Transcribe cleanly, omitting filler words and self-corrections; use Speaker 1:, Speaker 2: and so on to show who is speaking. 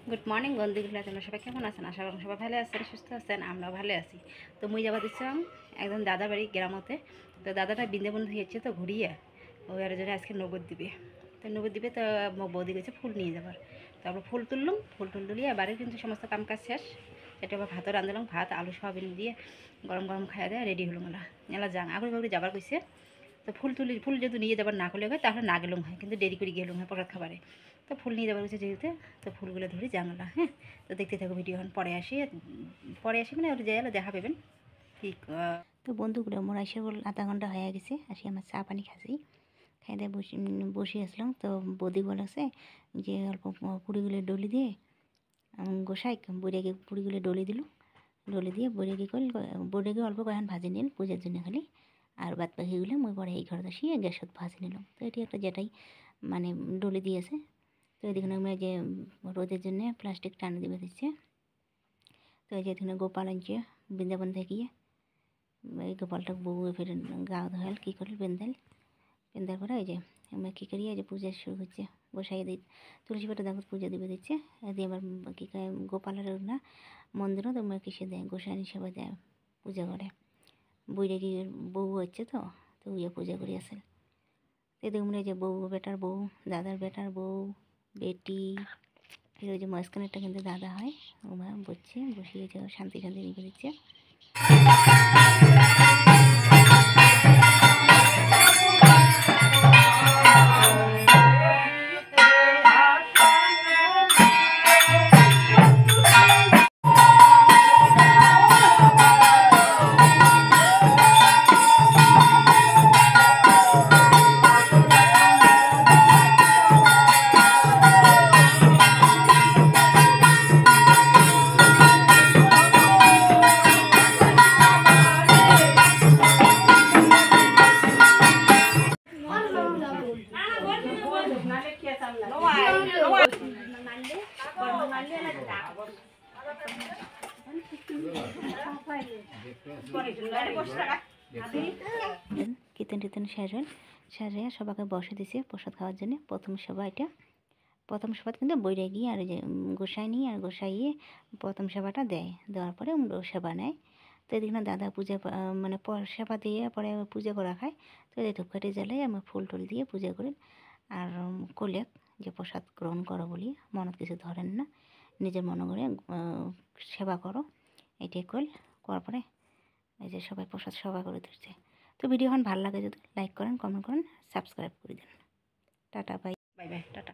Speaker 1: Good morning বন্ধুগুলো, তোমরা সবাই কেমন আছেন? আশা করি সবাই ভালো আছেন, সুস্থ আছেন। আমরাও ভালো আছি। তো মুই যাবা দিচ্ছিলাম একদম দাদা বাড়ি গ্রামতে। তো দাদাটা বৃন্দাবন হয়েছে, তো ঘুরিয়ে ওই আর জন্য আজকে নগদ দিবে। তো নগদ দিবে, তো বৌদি গেছে ফুল নিয়ে যাবার। তারপর ফুল তুললাম, ফুল তুলিয়ে বাড়ির কিন্তু সমস্ত কাম কাজ শেষ। সেটা আবার ভাতও রাঁধলাম, ভাত আলু সয়াবিন দিয়ে গরম গরম খাইয়া দেয় রেডি হলো। মেলা যাং আগুন বাগুড়ি যাবার কইছে। তো ফুল যেহেতু নিয়ে যাবার না করলে হয়, তাহলে না গেলুম হয়, কিন্তু দেরি করে গেলুম হয় প্রসাদ খাবারে। তো ফুল নিয়ে যাবার হচ্ছে যেহেতু, তো ফুলগুলো ধরে জানলা। হ্যাঁ, তো দেখতে থাকো ভিডিও। পরে আসি মানে ওটা যাই দেখা পাবেন ঠিক। তো বন্ধুগুলো মোর আইসে বল আধা ঘন্টা হয়ে গেছে, আসি আমার চা পানি খাসি খাই দিয়ে বসে আসলাম। তো বৌদি বলেছে যে অল্প পুরিগুলো ডলি দিয়ে গোসাই বুড়িয়াকে পুরিগুলো ডলি দিল। ডলি দিয়ে বুড়িয়াকে করল, বুড়িয়াকে অল্প কয়েকখান ভাজি নিল পূজার জন্য খালি। আর বাদ পাখিগুলো মুই পরে এই ঘরে আসি গ্যাসত ভাজি নিলাম। তো এটি একটা যেটাই মানে ডলি দিয়েছে। তো এদিকে আমরা যে রোদের জন্য প্লাস্টিক টানে দিবে দিচ্ছে। তো এই যে এখানে গোপাল আনছে বৃন্দাবন থেকে। এই গোপালটা বউ ফের গা ধোয়াল কী করল পেন্দার পরে এই যে আমরা কী করি, এই যে পূজা শুরু হচ্ছে। গোসাই দিই তুলসী পাতা দেখো পূজা দিবে দিচ্ছে। দিয়ে আবার কী কয় গোপালের না মন্দিরও তোমার কিসে দেয়, গোসাই হিসেবে দেয়, পূজা করে। বইরে কি বউ হচ্ছে, তো তো ইয়ে পূজা করি আসেন। এদিকে মনে যে বউ বেটার বউ, দাদার বেটার বউ, বেটি, ফির ওই যে মাঝখানেরটা কিন্তু দাদা হয়। ওমা বসিয়েছে শান্তি নিয়ে দিচ্ছে। কীর্তন টীর্তন শেষ হয়ে সবাইকে বসে দিছে প্রসাদ খাওয়ার জন্য। প্রথম সভা কিন্তু বইরে গিয়ে আর যে গোসাই নিয়ে আর গোসাইয়ে প্রথম সেবাটা দেওয়ার পরে সেবা নেয়। তো এদিকে না দাদা পূজা মানে সেবা দিয়ে পরে পূজা করা খায়। তো এই ধূপকাঠি জ্বালাই আমি ফুল টুল দিয়ে পূজা করি। আর কোলে যে প্রসাদ গ্রহণ করো বলি, মনত কিছু ধরেন না, নিজের মনে করে সেবা করো, এটাই করার পরে এই যে সবাই প্রসাদ সেবা করে দিচ্ছে। তো ভিডিওখন ভালো লাগে যদি লাইক করেন, কমেন্ট করেন, সাবস্ক্রাইব করে দেন। Tata, bye bye, tata.